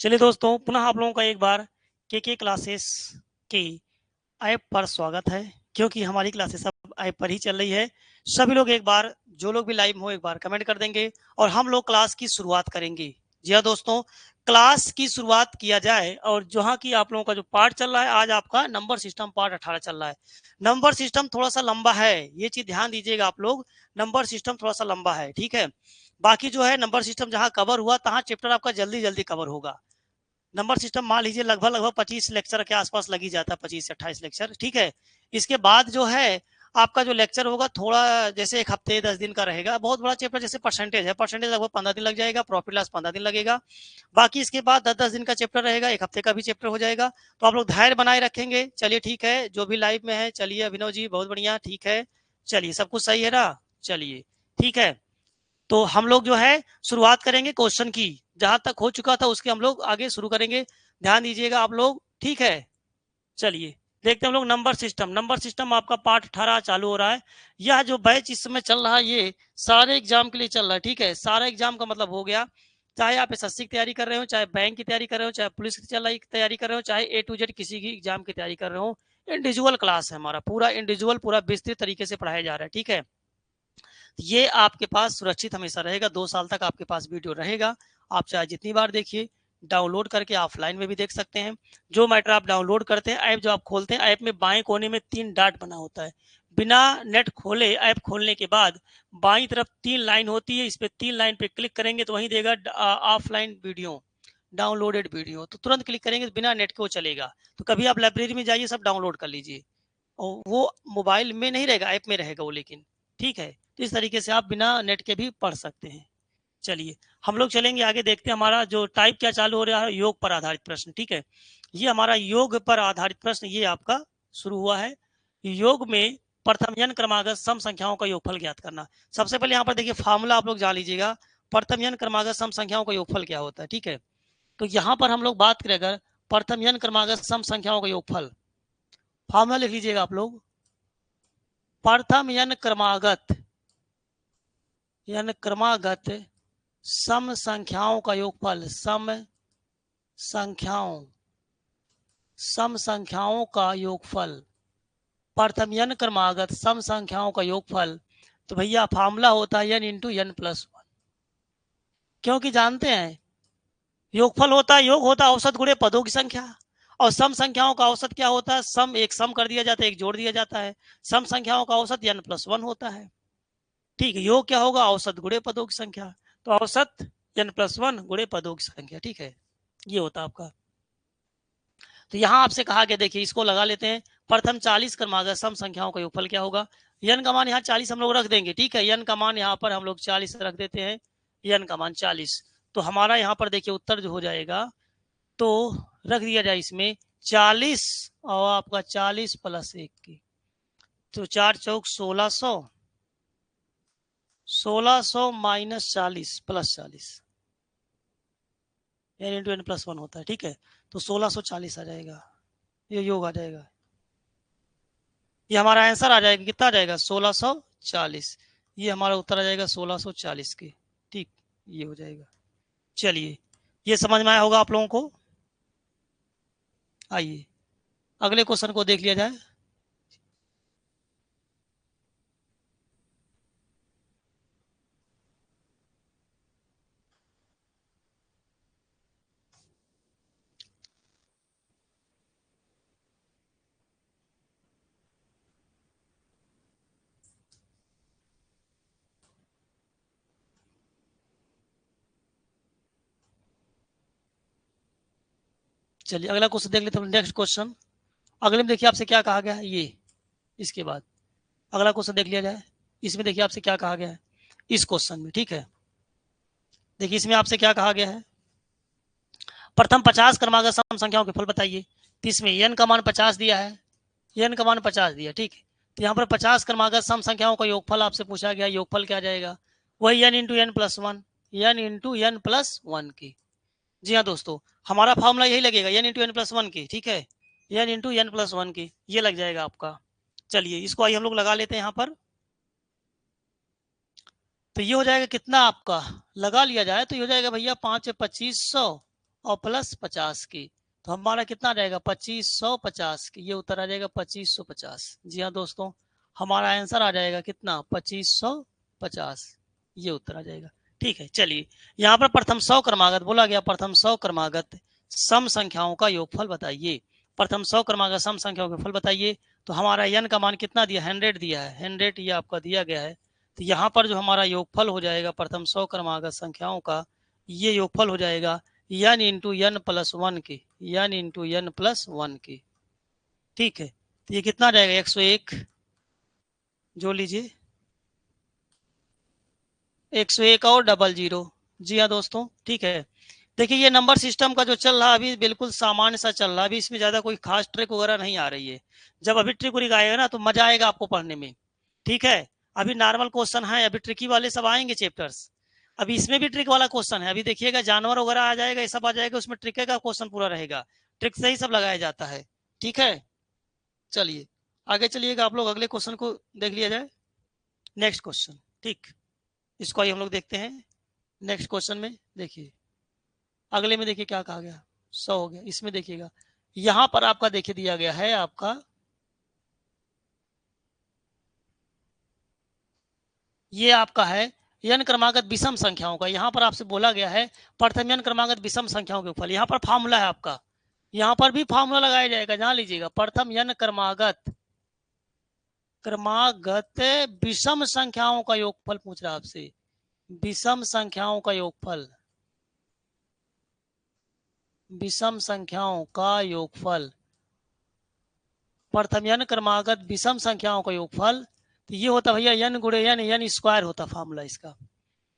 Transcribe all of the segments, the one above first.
चलिए दोस्तों, पुनः आप लोगों का एक बार के क्लासेस के ऐप पर स्वागत है। क्योंकि हमारी क्लासेस अब ऐप पर ही चल रही है। सभी लोग एक बार, जो लोग भी लाइव हो, एक बार कमेंट कर देंगे और हम लोग क्लास की शुरुआत करेंगे। जी हाँ दोस्तों, क्लास की शुरुआत किया जाए। और जहाँ की आप लोगों का जो पार्ट चल रहा है, आज आपका नंबर सिस्टम पार्ट 18 चल रहा है। नंबर सिस्टम थोड़ा सा लंबा है, ये चीज ध्यान दीजिएगा आप लोग। नंबर सिस्टम थोड़ा सा लंबा है, ठीक है। बाकी जो है नंबर सिस्टम जहाँ कवर हुआ, तहाँ चैप्टर आपका जल्दी जल्दी कवर होगा। नंबर सिस्टम मान लीजिए लगभग लगभग 25 लेक्चर के आसपास लग ही जाता है, 25 से 28 लेक्चर, ठीक है। इसके बाद जो है आपका जो लेक्चर होगा, थोड़ा जैसे एक हफ्ते 10 दिन का रहेगा। बहुत बड़ा चैप्टर जैसे परसेंटेज है, परसेंटेज लगभग 15 दिन लग जाएगा, प्रॉफिट लॉस 15 दिन लगेगा। बाकी इसके बाद 10-10 दिन का चैप्टर रहेगा, एक हफ्ते का भी चैप्टर हो जाएगा। तो आप लोग धैर्य बनाए रखेंगे। चलिए ठीक है, जो भी लाइव में है, चलिए अभिनव जी बहुत बढ़िया, ठीक है। चलिए सब कुछ सही है ना, चलिए ठीक है। तो हम लोग जो है शुरुआत करेंगे क्वेश्चन की। जहां तक हो चुका था उसके हम लोग आगे शुरू करेंगे। ध्यान दीजिएगा आप लोग, ठीक है। चलिए देखते हैं हम लोग नंबर सिस्टम। नंबर सिस्टम आपका पार्ट 18 चालू हो रहा है। यह जो बैच इस समय चल रहा है, ये सारे एग्जाम के लिए चल रहा है, ठीक है। सारे एग्जाम का मतलब हो गया, चाहे आप एसएससी की तैयारी कर रहे हो, चाहे बैंक की तैयारी कर रहे हो, चाहे पुलिस की तैयारी कर रहे हो, चाहे A to Z किसी की एग्जाम की तैयारी कर रहे हो। इंडिविजुअल क्लास है हमारा, पूरा इंडिविजुअल, पूरा विस्तृत तरीके से पढ़ाया जा रहा है, ठीक है। ये आपके पास सुरक्षित हमेशा रहेगा, 2 साल तक आपके पास वीडियो रहेगा। आप चाहे जितनी बार देखिए, डाउनलोड करके ऑफलाइन में भी देख सकते हैं। जो मैटर आप डाउनलोड करते हैं, ऐप जो आप खोलते हैं, ऐप में बाएं कोने में 3 डॉट बना होता है। बिना नेट खोले ऐप खोलने के बाद बाई तरफ 3 लाइन होती है, इस पे 3 लाइन पे क्लिक करेंगे तो वहीं देगा ऑफलाइन वीडियो, डाउनलोडेड वीडियो। तो तुरंत क्लिक करेंगे तो बिना नेट के वो चलेगा। तो कभी आप लाइब्रेरी में जाइए, सब डाउनलोड कर लीजिए। और वो मोबाइल में नहीं रहेगा, ऐप में रहेगा वो, लेकिन ठीक है। तो इस तरीके से आप बिना नेट के भी पढ़ सकते हैं। चलिए हम लोग चलेंगे आगे, देखते हैं हमारा जो टाइप क्या चालू हो रहा है, योग पर आधारित प्रश्न, ठीक है। ये हमारा योग पर आधारित प्रश्न ये आपका शुरू हुआ है। योग में प्रथम n क्रमागत सम संख्याओं का योगफल ज्ञात करना। सबसे पहले यहाँ पर देखिए फार्मूला आप लोग जान लीजिएगा। प्रथम n क्रमागत सम संख्याओं का योगफल क्या होता है, ठीक है। तो यहाँ पर हम लोग बात करें अगर प्रथम n क्रमागत सम संख्याओं का योगफल, फार्मूला लिख लीजिएगा आप लोग। प्रथम n क्रमागत सम संख्याओं का योगफल, संख्याओं सम संख्याओं का योगफल, प्रथम n क्रमागत सम संख्याओं का योगफल। तो भैया फार्मूला होता है n इंटू n+1। क्योंकि जानते हैं योगफल होता है, योग होता है औसत गुणे पदों की संख्या। और सम संख्याओं का औसत क्या होता है, सम एक सम कर दिया जाता है, एक जोड़ दिया जाता है। सम संख्याओं का औसत n+1 होता है, ठीक है। योग क्या होगा, औसत गुणे पदों की संख्या। तो औसत n+1 गुणे पदों की संख्या, ठीक है। ये होता आपका। तो यहां आपसे कहा गया, देखिए इसको लगा लेते हैं। प्रथम 40 क्रमागत सम संख्याओं का योगफल क्या होगा। n का मान यहाँ 40 हम लोग रख देंगे, ठीक है। n का मान यहाँ पर हम लोग 40 रख देते हैं, n का मान 40। तो हमारा यहाँ पर देखिए उत्तर जो हो जाएगा, तो रख दिया जाए इसमें 40 और आपका 40 + 1 की, तो 4 चौक 1600, 1600 - 40 + 40, n इंटू n+1 होता है, ठीक है। तो 1640 आ जाएगा, ये योग आ जाएगा। ये हमारा आंसर आ जाएगा, कितना आ जाएगा, 1640। ये हमारा उत्तर आ जाएगा 1640 के, ठीक। ये हो जाएगा। चलिए ये समझ में आया होगा आप लोगों को। आइए अगले क्वेश्चन को देख लिया जाए। चलिए अगला क्वेश्चन देख लेते हैं। नेक्स्ट क्वेश्चन, अगले में देखिए आपसे क्या कहा गया है, ये इसके बाद अगला क्वेश्चन देख लिया जाए। इसमें देखिए आपसे क्या कहा गया है इस क्वेश्चन में, ठीक है। देखिए इसमें आपसे क्या कहा गया है, प्रथम 50 क्रमागत सम संख्याओं के फल बताइए। तो इसमें n का मान 50 दिया है, n का मान 50 दिया, ठीक है। तो यहाँ पर 50 क्रमागत सम संख्याओं का योगफल आपसे पूछा गया, योगफल क्या जाएगा, वही n into n+1, n into n+1 की। जी हाँ दोस्तों, हमारा फॉर्मूला यही लगेगा, n इंटू n+1 की, ठीक है। n इंटू n+1 की, ये लग जाएगा आपका। चलिए इसको आइए हम लोग लगा लेते हैं यहाँ पर। तो ये हो जाएगा कितना आपका, लगा लिया जाए तो ये हो जाएगा भैया 5 × 2500 और प्लस 50 की, तो हमारा कितना आ जाएगा 2550 की, ये उत्तर आ जाएगा 2550। जी हाँ दोस्तों, हमारा आंसर आ जाएगा कितना 2550, ये उत्तर आ जाएगा। ठीक है, चलिए यहाँ पर प्रथम 100 क्रमागत बोला गया, प्रथम 100 क्रमागत सम संख्याओं का योगफल बताइए। प्रथम 100 क्रमागत सम संख्याओं का योगफल बताइए। तो हमारा n का मान कितना दिया, 100 दिया है, 100 ये आपका दिया गया है। तो यहाँ पर जो हमारा योगफल हो जाएगा प्रथम 100 क्रमागत संख्याओं का, ये योगफल हो जाएगा n इंटू n प्लस 1 की, n इंटू n प्लस 1 की। ठीक है, तो ये कितना जाएगा 101, जोड़ लीजिए 101 और 00। जी हाँ दोस्तों, ठीक है। देखिए ये नंबर सिस्टम का जो चल रहा है अभी बिल्कुल सामान्य सा चल रहा है, अभी इसमें ज्यादा कोई खास ट्रिक वगैरह नहीं आ रही है। जब अभी ट्रिक व्रिक आएगा ना तो मजा आएगा आपको पढ़ने में। ठीक है, अभी नॉर्मल क्वेश्चन है, अभी ट्रिकी वाले सब आएंगे चैप्टर्स। अभी इसमें भी ट्रिक वाला क्वेश्चन है, अभी देखिएगा जानवर वगैरह आ जाएगा, ये सब आ जाएगा, उसमें ट्रिक का क्वेश्चन पूरा रहेगा, ट्रिक से ही सब लगाया जाता है। ठीक है, चलिए आगे चलिएगा, आप लोग अगले क्वेश्चन को देख लिया जाए। नेक्स्ट क्वेश्चन, ठीक, इसको ही हम लोग देखते हैं। नेक्स्ट क्वेश्चन में देखिए, अगले में देखिए क्या कहा गया, 100 हो गया। इसमें देखिएगा यहां पर आपका देखिए दिया गया है आपका, ये आपका है n क्रमागत विषम संख्याओं का। यहां पर आपसे बोला गया है प्रथम n क्रमागत विषम संख्याओं के योगफल। यहाँ पर फार्मूला है आपका, यहाँ पर भी फार्मूला लगाया जाएगा, जान लीजिएगा। प्रथम n क्रमागत क्रमागत विषम संख्याओं का योगफल पूछ रहा है आपसे, विषम संख्याओं का योगफल, विषम संख्याओं का योगफल, प्रथम n क्रमागत विषम संख्याओं का योगफल। तो ये होता भैया n गुणे n, n स्क्वायर होता फार्मूला इसका।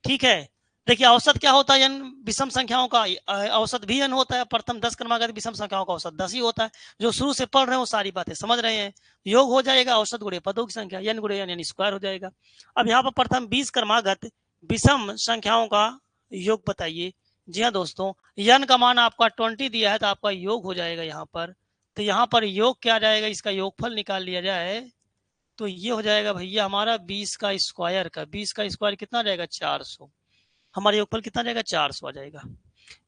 ठीक है, देखिए औसत क्या होता है n विषम संख्याओं का, औसत भी n होता है। प्रथम 10 क्रमागत विषम संख्याओं का औसत 10 ही होता है। जो शुरू से पढ़ रहे हो सारी बातें समझ रहे हैं, योग हो जाएगा औसत गुणे पदों की संख्या, n गुणे n, n स्क्वायर हो जाएगा। अब यहाँ पर प्रथम 20 क्रमागत विषम संख्याओं का योग बताइए। जी हाँ दोस्तों, n का मान आपका 20 दिया है, तो आपका योग हो जाएगा यहाँ पर। तो यहाँ पर योग क्या जाएगा, इसका योगफल निकाल लिया जाए तो ये हो जाएगा भैया हमारा 20 का स्क्वायर का, 20 का स्क्वायर कितना जाएगा 400, हमारा योगफल कितना जाएगा 400 आ जाएगा।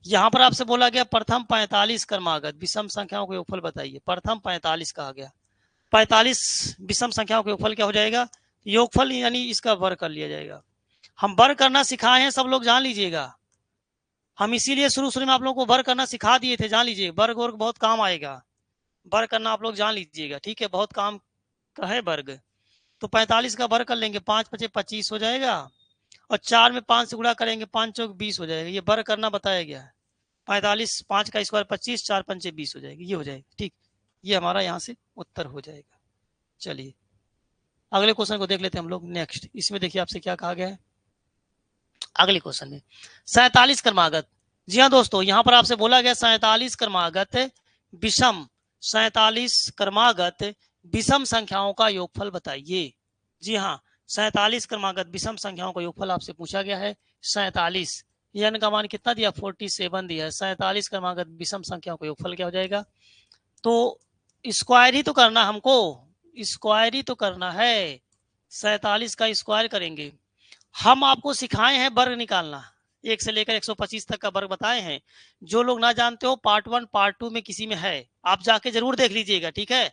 यहाँ पर आपसे बोला गया प्रथम 45 क्रमागत विषम संख्याओं का योगफल बताइए। प्रथम 45 कहा गया, 45 विषम संख्याओं का योगफल क्या हो जाएगा, योगफल यानी इसका वर्ग कर लिया जाएगा। हम वर्ग करना सिखाए हैं, सब लोग जान लीजिएगा। हम इसीलिए शुरू शुरू में आप लोगों को वर्ग करना सिखा दिए थे, जान लीजिए वर्ग वर्ग बहुत काम आएगा, वर्ग करना आप लोग जान लीजिएगा। ठीक है, बहुत काम का है वर्ग। तो 45 का वर्ग कर लेंगे, 5 पचे 25 हो जाएगा, और 4 में 5 से गुणा करेंगे, 5 चौक 20 हो जाएगा। ये वर्ग करना बताया गया है। 45, 5 का स्क्वायर 25, 4 पंचे 20 हो जाएगी, ये हो जाएगा। ठीक, ये हमारा यहाँ से उत्तर हो जाएगा। चलिए अगले क्वेश्चन को देख लेते हैं हम लोग। नेक्स्ट, इसमें देखिए आपसे क्या कहा गया है अगले क्वेश्चन में, 47 क्रमागत। जी हाँ दोस्तों, यहाँ पर आपसे बोला गया 47 क्रमागत विषम, 47 क्रमागत विषम संख्याओं का योगफल बताइए। जी हाँ, 47 क्रमागत विषम संख्याओं का योगफल आपसे पूछा गया है। 47, n का मान कितना दिया 47 दिया है। 47 क्रमागत विषम संख्याओं का योगफल क्या हो जाएगा, तो स्क्वायर ही तो करना हमको, स्क्वायर ही तो करना है, 47 का स्क्वायर करेंगे। हम आपको सिखाए हैं वर्ग निकालना, 1 से लेकर 125 तक का वर्ग बताए हैं। जो लोग ना जानते हो पार्ट 1 पार्ट 2 में किसी में है, आप जाके जरूर देख लीजिएगा। ठीक है,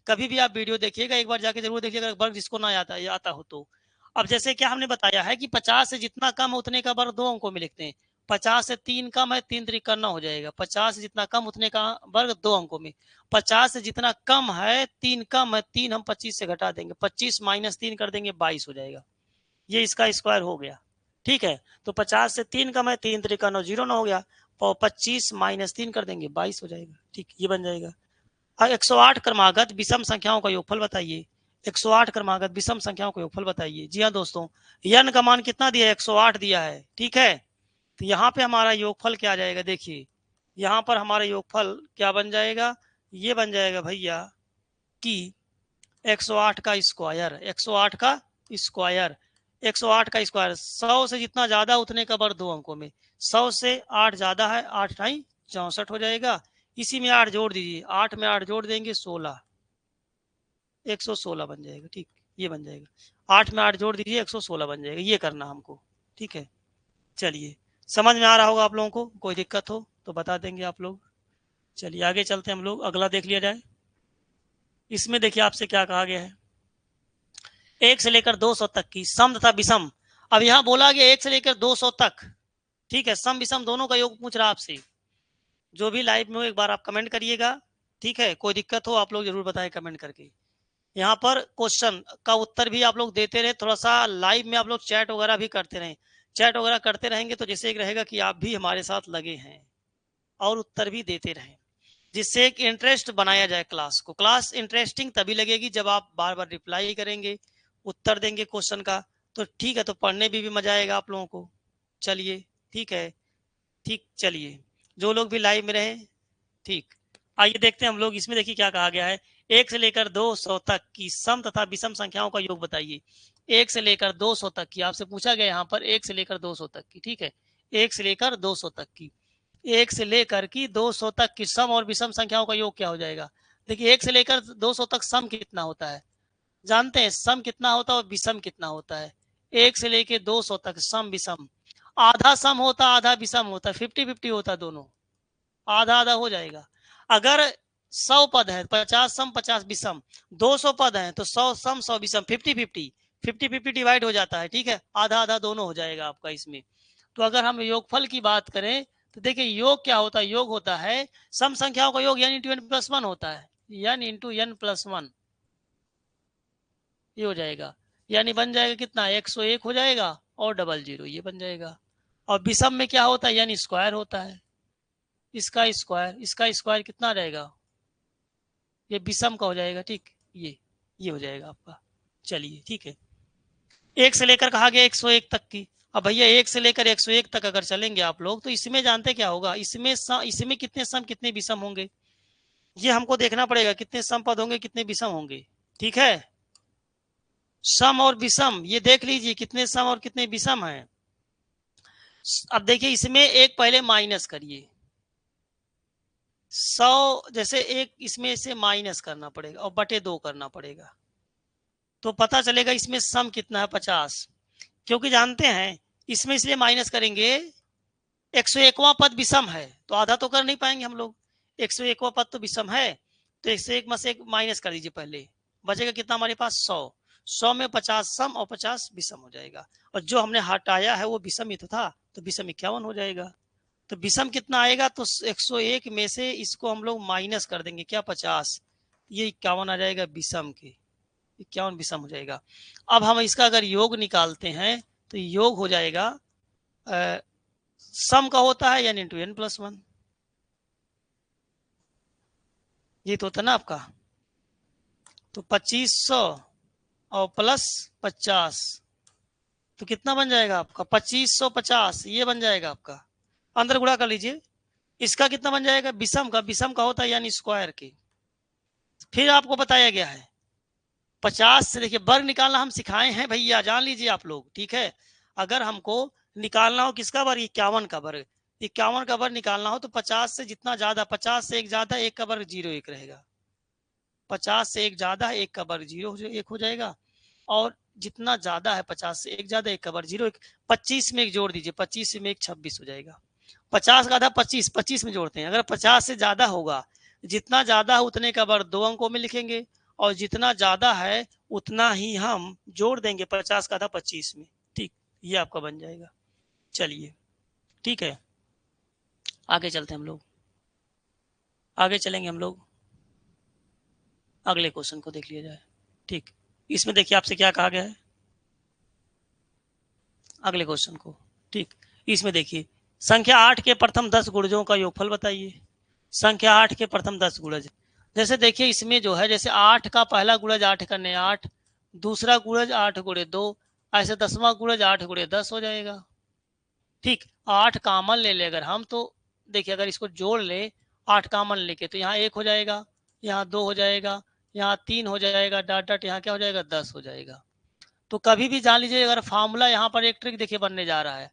कभी भी आप वीडियो देखिएगा, एक बार जाके जरूर देखिएगा वर्ग जिसको ना आता हो तो। अब जैसे क्या हमने बताया है कि 50 से जितना कम उतने का वर्ग 2 अंकों में लिखते हैं। 50 से 3 कम है, 3 त्रिक करना हो जाएगा। 50 से जितना कम उतने का वर्ग 2 अंकों में। 50 से जितना कम है 3 कम है, 3 हम 25 से घटा देंगे, 25 माइनस 3 कर देंगे, 22 हो जाएगा। ये इसका स्क्वायर हो गया। ठीक है, तो 50 से 3 कम है, 3 त्रिका 9, 0 9 हो गया, 25 माइनस 3 कर देंगे, 22 हो जाएगा। ठीक, ये बन जाएगा। 108 क्रमागत विषम संख्याओं का योगफल बताइए। 108 क्रमागत विषम संख्याओं का योगफल बताइए। जी हाँ दोस्तों, n का मान कितना दिया है 108 दिया है। ठीक है, तो यहाँ पे हमारा योगफल क्या आ जाएगा, देखिए यहाँ पर हमारा योगफल क्या बन जाएगा, ये बन जाएगा भैया कि 108 का स्क्वायर, 108 का स्क्वायर, 108 का स्क्वायर 100 से जितना ज्यादा उतने का वर्ग 2 अंकों में। 100 से 8 ज्यादा है, 8 ढाई 64 हो जाएगा। इसी में 8 जोड़ दीजिए, 8 में 8 जोड़ देंगे 16, 116 बन जाएगा। ठीक, ये बन जाएगा, 8 में 8 जोड़ दीजिए 116 बन जाएगा। ये करना हमको। ठीक है, चलिए समझ में आ रहा होगा आप लोगों को, कोई दिक्कत हो तो बता देंगे आप लोग। चलिए आगे चलते हैं हम लोग, अगला देख लिया जाए। इसमें देखिए आपसे क्या कहा गया है, 1 से लेकर 200 तक की सम तथा विषम। अब यहां बोला गया 1 से लेकर 200 तक, ठीक है, सम विषम दोनों का योग पूछ रहा आपसे। जो भी लाइव में हो एक बार आप कमेंट करिएगा, ठीक है, कोई दिक्कत हो आप लोग जरूर बताएं कमेंट करके। यहाँ पर क्वेश्चन का उत्तर भी आप लोग देते रहे, थोड़ा सा लाइव में आप लोग चैट वगैरह भी करते रहें। चैट वगैरह करते रहेंगे तो जैसे एक रहेगा कि आप भी हमारे साथ लगे हैं और उत्तर भी देते रहें, जिससे एक इंटरेस्ट बनाया जाए क्लास को। क्लास इंटरेस्टिंग तभी लगेगी जब आप बार बार रिप्लाई करेंगे, उत्तर देंगे क्वेश्चन का, तो ठीक है, तो पढ़ने में भी मजा आएगा आप लोगों को। चलिए ठीक है, ठीक, चलिए जो लोग भी लाइव में रहे, ठीक। आइए देखते हैं हम लोग, इसमें देखिए क्या कहा गया है, 1 से लेकर 200 तक की सम तथा विषम संख्याओं का योग बताइए। 1 से लेकर 200 तक की आपसे पूछा गया यहाँ पर, 1 से लेकर 200 तक की, ठीक है, 1 से लेकर 200 तक की, 1 से लेकर की 200 तक की सम और विषम संख्याओं का योग क्या हो जाएगा। देखिए 1 से लेकर 200 तक सम कितना होता है, जानते हैं सम कितना होता है और विषम कितना होता है। 1 से लेकर 200 तक सम विषम, आधा सम होता आधा विषम होता, 50-50 होता, दोनों आधा आधा हो जाएगा। अगर 100 पद है, 50 सम 50 विषम, 200 पद है तो 100 सम 100 विषम, 50-50 डिवाइड हो जाता है, ठीक है, आधा आधा दोनों हो जाएगा आपका इसमें। तो अगर हम योगफल की बात करें तो देखिए योग क्या होता है, योग होता है सम संख्याओं का योग, n into n plus one होता है, n into n plus one, ये हो जाएगा, यानी बन जाएगा कितना, 101 हो जाएगा और डबल जीरो ये बन जाएगा। और विषम में क्या होता है, यानी स्क्वायर होता है, इसका स्क्वायर कितना रहेगा, ये विषम का हो जाएगा, ठीक, ये हो जाएगा आपका। चलिए ठीक है, 1 से लेकर कहा गया 101 तक की। अब भैया 1 से लेकर 101 तक अगर चलेंगे आप लोग तो इसमें जानते क्या होगा, इसमें कितने सम कितने विषम होंगे, ये हमको देखना पड़ेगा, कितने सम पद होंगे कितने विषम होंगे, ठीक है, सम और विषम ये देख लीजिए कितने सम और कितने विषम हैं। अब देखिए इसमें एक पहले माइनस करिए, 100 जैसे एक इसमें से माइनस करना पड़ेगा और बटे 2 करना पड़ेगा, तो पता चलेगा इसमें सम कितना है, 50। क्योंकि जानते हैं इसमें इसलिए माइनस करेंगे, 101वां पद विषम है तो आधा तो कर नहीं पाएंगे हम लोग, 101वां पद तो विषम है, तो 101 में से एक माइनस कर दीजिए पहले, बचेगा कितना हमारे पास 100 में 50 सम और 50 विषम हो जाएगा, और जो हमने हटाया है वो विषम ही तो था, तो विषम 51 हो जाएगा। तो विषम कितना आएगा, तो 101 में से इसको हम लोग माइनस कर देंगे क्या, 50, ये 51 आ जाएगा विषम के, 51 विषम हो जाएगा। अब हम इसका अगर योग निकालते हैं तो योग हो जाएगा, सम का होता है n into n plus one, ये तो होता ना आपका, तो 2500 और प्लस 50, तो कितना बन जाएगा आपका 2550, ये बन जाएगा आपका, अंदर गुणा कर लीजिए, इसका कितना बन जाएगा विषम का होता है यानी स्क्वायर के। फिर आपको बताया गया है 50 से, देखिए वर्ग निकालना हम सिखाए हैं भैया, जान लीजिए आप लोग, ठीक है, अगर हमको निकालना हो किसका वर्ग, 51 का वर्ग, 51 का वर्ग निकालना हो तो 50 से जितना ज्यादा, 50 से एक ज्यादा, एक का वर्ग 0 1 रहेगा, 50 से एक ज्यादा एक का वर्ग 0 1 हो जाएगा, और जितना ज्यादा है 50 से एक ज्यादा एक का वर्ग 0 1, 25 में एक जोड़ दीजिए, 25 में एक 26 हो जाएगा, 50 का आधा 25, 25 में जोड़ते हैं, अगर 50 से ज्यादा होगा, जितना ज्यादा है उतने का वर्ग 2 अंकों में लिखेंगे, और जितना ज्यादा है उतना ही हम जोड़ देंगे 50 का आधा 25 में, ठीक, ये आपका बन जाएगा। चलिए ठीक है, आगे चलते हैं हम लोग, आगे चलेंगे हम लोग, अगले क्वेश्चन को देख लिया जाए, ठीक। इसमें देखिए आपसे क्या कहा गया है, अगले क्वेश्चन को, ठीक। इसमें देखिए संख्या 8 के प्रथम 10 गुणजों का योगफल बताइए। संख्या 8 के प्रथम 10 गुणज, जैसे देखिए इसमें जो है, जैसे 8 का पहला गुणज 8 करने 8, दूसरा गुणज 8 गुणे 2, ऐसे 10वां गुणज 8 गुणे 10 हो जाएगा, ठीक। 8 कामन ले ले अगर हम, तो देखिए अगर इसको जोड़ ले 8 कामन लेके, तो यहाँ 1 हो जाएगा, यहाँ 2 हो जाएगा, यहाँ 3 हो जाएगा, डॉट डॉट यहाँ क्या हो जाएगा 10 हो जाएगा। तो कभी भी जान लीजिए अगर फार्मूला यहाँ पर एक ट्रिक देखिए बनने जा रहा है,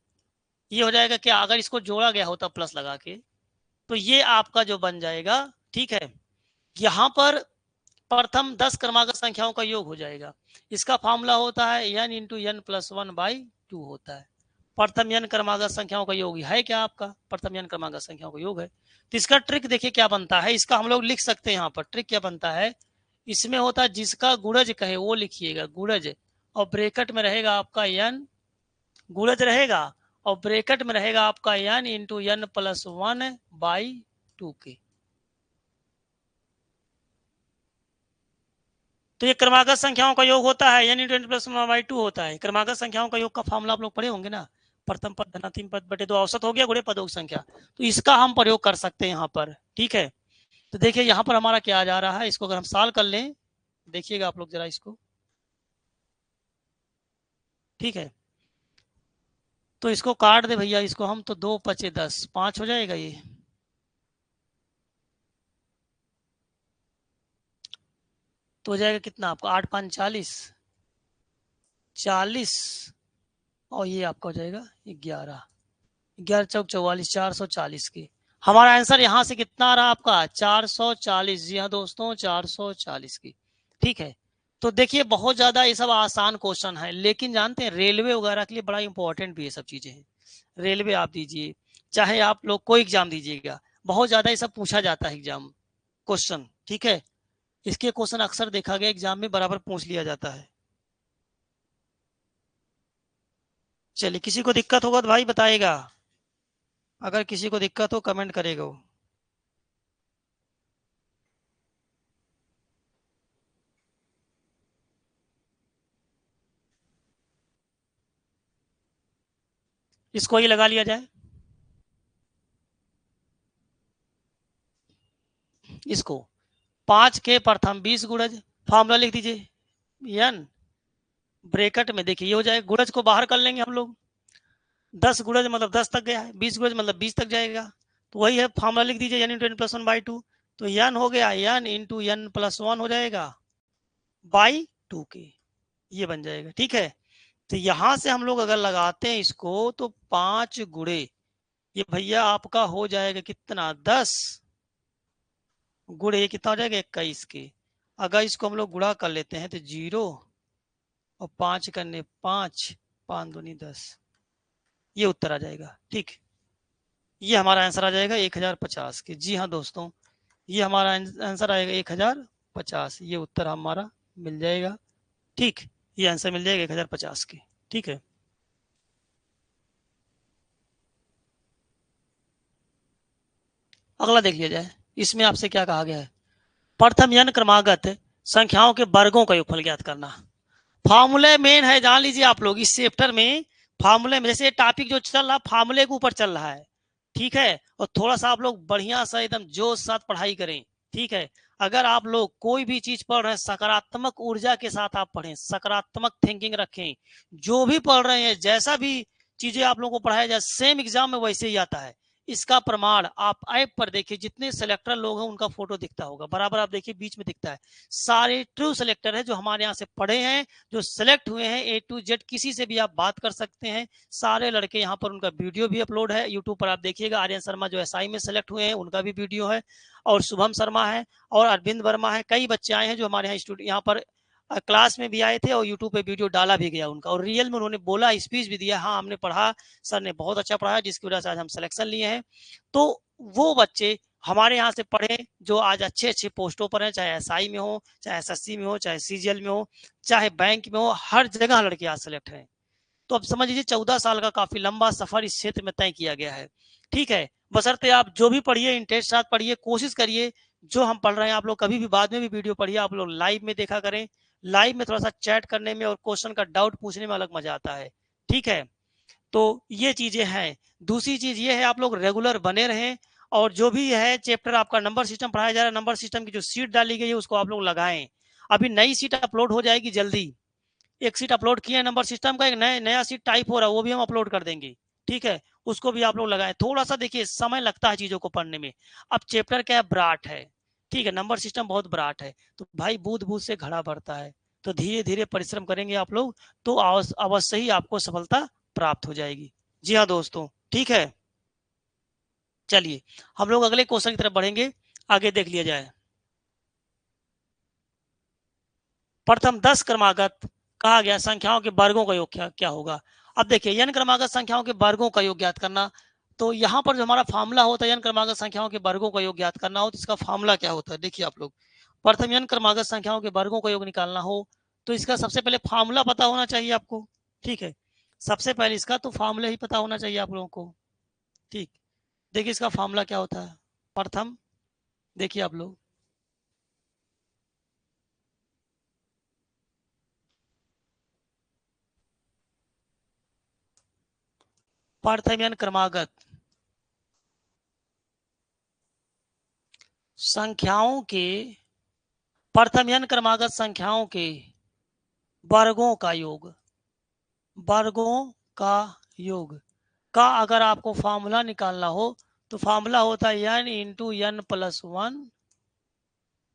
ये हो जाएगा कि अगर इसको जोड़ा गया होता प्लस लगा के, तो ये आपका जो बन जाएगा, ठीक है, यहाँ पर प्रथम 10 क्रमागत संख्याओं का योग हो जाएगा, इसका फार्मूला होता है n into n plus one by 2 होता है, प्रथम n क्रमागत संख्याओं का योग है क्या आपका? प्रथम n क्रमागत संख्याओं का योग है। तो इसका ट्रिक देखिए क्या बनता है, इसका हम लोग लिख सकते हैं यहाँ पर। ट्रिक क्या बनता है, इसमें होता है जिसका गुणज कहे वो लिखिएगा, गुणज, और ब्रैकेट में रहेगा आपका n, गुणज रहेगा और ब्रैकेट में रहेगा आपका n इंटू n प्लस 1/2 के। तो ये क्रमागत संख्याओं का योग होता है, n इंटू n प्लस 1/2 होता है। क्रमागत संख्याओं का योग का फॉर्मूला आप लोग पढ़े होंगे ना, प्रथम पद धनात्मक पद बटे 2 औसत हो गया गुणे पदों की संख्या। तो इसका हम प्रयोग कर सकते हैं यहाँ पर, ठीक है। तो देखिए यहाँ पर हमारा क्या आ जा रहा है, इसको अगर हम सॉल्व कर लें, देखिएगा आप लोग जरा इसको, ठीक है। तो इसको काट दे भैया, इसको हम, तो 2 पचे 10, 5 हो जाएगा ये। तो हो जाएगा कितना आपको, 8 5 40, 40, और ये आपका हो जाएगा 11, 11 चौक 44, 440 की। हमारा आंसर यहाँ से कितना आ रहा आपका, 440। जी हाँ दोस्तों, 440 की, ठीक है। तो देखिए बहुत ज्यादा ये सब आसान क्वेश्चन है, लेकिन जानते हैं रेलवे वगैरह के लिए बड़ा इंपॉर्टेंट भी ये सब चीजें हैं। रेलवे आप दीजिए, चाहे आप लोग कोई एग्जाम दीजिएगा, बहुत ज्यादा ये सब पूछा जाता है एग्जाम क्वेश्चन, ठीक है। इसके क्वेश्चन अक्सर देखा गया एग्जाम में बराबर पूछ लिया जाता है। चलिए, किसी को दिक्कत होगा तो भाई बताएगा, अगर किसी को दिक्कत हो कमेंट करेगा वो। इसको ही लगा लिया जाए, इसको 5 के प्रथम 20 गुणज, फॉर्मूला लिख दीजिए n, ब्रैकेट में देखिए ये हो जाएगा, गुणज को बाहर कर लेंगे हम लोग, 10 गुणज मतलब 10 तक गया है, 20 गुणज मतलब 20 तक जाएगा। तो वही है, फॉर्मूला लिख दीजिए n इंटू n प्लस 1/2। तो n हो गया n इंटू n प्लस 1 हो जाएगा बाई 2 के, ये बन जाएगा, ठीक है। तो यहां से हम लोग अगर लगाते हैं इसको, तो 5 गुणे, ये भैया आपका हो जाएगा कितना, 10 गुणे ये कितना हो जाएगा, 21 के। अगर इसको हम लोग गुणा कर लेते हैं तो 0 और 5 करने 5, 5 दूनी 10, ये उत्तर आ जाएगा, ठीक। ये हमारा आंसर आ जाएगा 1050 के। जी हाँ दोस्तों, ये हमारा आंसर आएगा 1050, ये उत्तर हमारा मिल जाएगा, ठीक। ये आंसर मिल जाएगा 1050 के, ठीक है। अगला देख लिया जाए, इसमें आपसे क्या कहा गया है, प्रथम n क्रमागत संख्याओं के वर्गों का योगफल ज्ञात करना। फार्मूले मेन है, जान लीजिए आप लोग इस चैप्टर में। फार्मूले में जैसे टॉपिक जो चल रहा, फार्मूले के ऊपर चल रहा है, ठीक है। और थोड़ा सा आप लोग बढ़िया सा एकदम जोश साथ पढ़ाई करें, ठीक है। अगर आप लोग कोई भी चीज पढ़ रहे हैं, सकारात्मक ऊर्जा के साथ आप पढ़ें, सकारात्मक थिंकिंग रखें। जो भी पढ़ रहे हैं, जैसा भी चीजें आप लोगों को पढ़ाया जाए, सेम एग्जाम में वैसे ही आता है। इसका प्रमाण आप ऐप पर देखिए, जितने सेलेक्टर लोग हैं उनका फोटो दिखता होगा, बराबर आप देखिए बीच में दिखता है। सारे ट्रू सेलेक्टर है जो हमारे यहाँ से पढ़े हैं, जो सेलेक्ट हुए हैं A to Z, किसी से भी आप बात कर सकते हैं। सारे लड़के यहाँ पर, उनका वीडियो भी अपलोड है यूट्यूब पर, आप देखिएगा। आर्यन शर्मा जो SI में सेलेक्ट हुए हैं उनका भी वीडियो है, और शुभम शर्मा है, और अरविंद वर्मा है। कई बच्चे आए हैं जो हमारे यहाँ स्टूडेंट यहाँ पर क्लास में भी आए थे, और यूट्यूब पे वीडियो डाला भी गया उनका, और रियल में उन्होंने बोला, स्पीच भी दिया, हाँ हमने पढ़ा, सर ने बहुत अच्छा पढ़ाया, जिसकी वजह से आज हम सिलेक्शन लिए हैं। तो वो बच्चे हमारे यहाँ से पढ़े जो आज अच्छे अच्छे पोस्टों पर हैं, चाहे SI में हो, चाहे SSC में हो, चाहे CGL में हो, चाहे बैंक में हो, हर जगह लड़के आज सेलेक्ट हैं। तो अब समझ लीजिए 14 साल का काफी लंबा सफर इस क्षेत्र में तय किया गया है, ठीक है। बशर्ते आप जो भी पढ़िए, इंटरेस्ट साथ पढ़िए, कोशिश करिए जो हम पढ़ रहे हैं आप लोग कभी भी बाद में भी वीडियो पढ़िए, आप लोग लाइव में देखा करें। लाइव में थोड़ा सा चैट करने में और क्वेश्चन का डाउट पूछने में अलग मजा आता है, ठीक है। तो ये चीजें हैं। दूसरी चीज ये है, आप लोग रेगुलर बने रहें, और जो भी है चैप्टर आपका नंबर सिस्टम पढ़ाया जा रहा है, नंबर सिस्टम की जो सीट डाली गई है उसको आप लोग लगाएं। अभी नई सीट अपलोड हो जाएगी जल्दी, एक सीट अपलोड किया है नंबर सिस्टम का, एक नया सीट टाइप हो रहा है, वो भी हम अपलोड कर देंगे, ठीक है। उसको भी आप लोग लगाएं। थोड़ा सा देखिए समय लगता है चीजों को पढ़ने में। अब चैप्टर क्या है, ब्राट है, ठीक है, नंबर सिस्टम बहुत ब्राट है, तो भाई बूंद बूंद से घड़ा भरता है। तो धीरे धीरे परिश्रम करेंगे आप लोग, तो अवश्य ही आपको सफलता प्राप्त हो जाएगी। जी हाँ दोस्तों, ठीक है। चलिए हम लोग अगले क्वेश्चन की तरफ बढ़ेंगे, आगे देख लिया जाए। प्रथम 10 क्रमागत कहा गया संख्याओं के वर्गों का योग क्या क्या होगा। अब देखिए n क्रमागत संख्याओं के वर्गों का योग ज्ञात करना, तो यहाँ पर जो हमारा फार्मूला होता है n क्रमागत संख्याओं के वर्गों का योग ज्ञात करना हो तो इसका फार्मूला क्या होता है, देखिए आप लोग। प्रथम n क्रमागत संख्याओं के वर्गों का योग निकालना हो तो इसका सबसे पहले फार्मूला पता होना चाहिए आपको, ठीक है। सबसे पहले इसका तो फार्मूला ही पता होना चाहिए आप लोगों को, ठीक। देखिए इसका फार्मूला क्या होता है। प्रथम देखिए आप लोग, प्रथम n क्रमागत संख्याओं के, प्रथम n क्रमागत संख्याओं के वर्गों का योग, वर्गों का योग का अगर आपको फार्मूला निकालना हो तो फार्मूला होता है n into n plus one,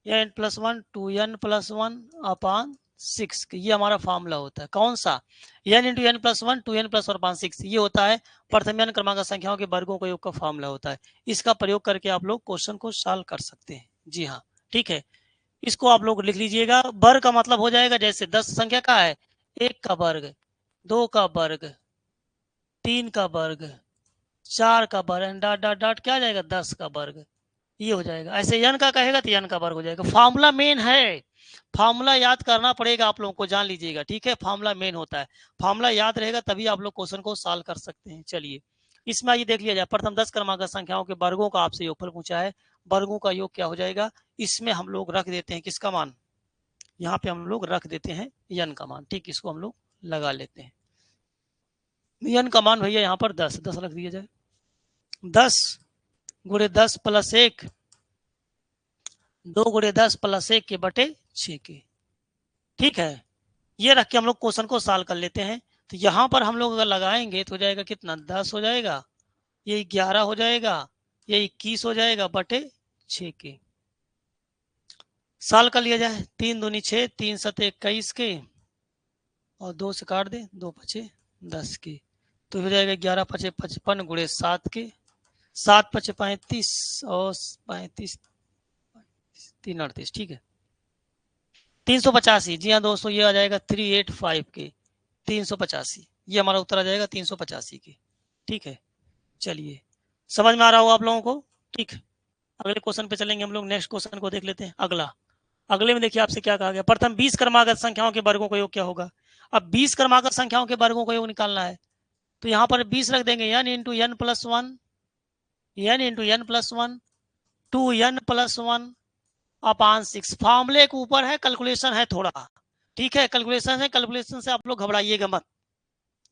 n plus one two n plus one upon 6, ये हमारा फार्मूला होता है। कौन सा? n into n plus one two n plus one upon 6, ये होता है प्रथम n क्रमांक संख्याओं के वर्गों का योग का फार्मूला होता है। इसका प्रयोग करके आप लोग क्वेश्चन को सॉल्व कर सकते हैं। जी हाँ, ठीक है। इसको आप लोग लिख लीजिएगा। वर्ग का मतलब हो जाएगा जैसे 10 संख्या का है, 1 का वर्ग, 2 का वर्ग, 3 का वर्ग, 4 का वर्ग, डॉट डॉट डॉट क्या आ जाएगा, 10 का वर्ग, ये हो जाएगा। ऐसे n का कहेगा तो n का वर्ग हो जाएगा। फार्मूला मेन है, फार्मूला याद करना पड़ेगा आप लोगों को, जान लीजिएगा, ठीक है। फार्मूला मेन होता है, फार्मूला याद रहेगा तभी आप लोग क्वेश्चन को सॉल्व कर सकते हैं। चलिए इसमें आइए देख लिया जाए। प्रथम 10 क्रमांक संख्याओं के वर्गों का आपसे योगफल पूछा है, वर्गों का योग क्या हो जाएगा। इसमें हम लोग रख देते हैं किसका मान, यहाँ पे हम लोग रख देते हैं n का मान, ठीक। इसको हम लोग लगा लेते हैं। n का मान भैया यहाँ पर 10 रख दिया जाए। 10 गुणे 10 प्लस 1, 2 गुणे 10 प्लस 1 के बटे 6 के, ठीक है। ये रख के हम लोग क्वेश्चन को सॉल्व कर लेते हैं। तो यहाँ पर हम लोग अगर लगाएंगे तो हो जाएगा कितना, 10 हो जाएगा, ये 11 हो जाएगा, ये 21 हो जाएगा बटे 6 के। सॉल्व कर लिया जाए। 3 दूनी 6, 3 सते 21 के और 2 से काट दे, 2 पचे 10 के, तो हो जाएगा 11 पचे 55 गुणे 7 के, 7 पचे 35 और 35 3 38, ठीक है। 385, जी हाँ दोस्तों, ये आ जाएगा 385 के, 385, ये हमारा उत्तर आ जाएगा 385 के, ठीक है। चलिए समझ में आ रहा होगा आप लोगों को, ठीक। अगले क्वेश्चन पे चलेंगे हम लोग। नेक्स्ट क्वेश्चन को देख लेते हैं। अगला, अगले में देखिए आपसे क्या कहा गया। प्रथम 20 क्रमागत संख्याओं के वर्गों का योग क्या होगा। अब 20 क्रमागत संख्याओं के वर्गों का योग निकालना है तो यहाँ पर 20 रख देंगे, n into n plus one, n into n plus one, 2n plus one upon 6। फॉर्मूले के ऊपर है, कैलकुलेशन है थोड़ा, ठीक है। कैलकुलेशन है, कैलकुलेशन से आप लोग घबराइएगा मत,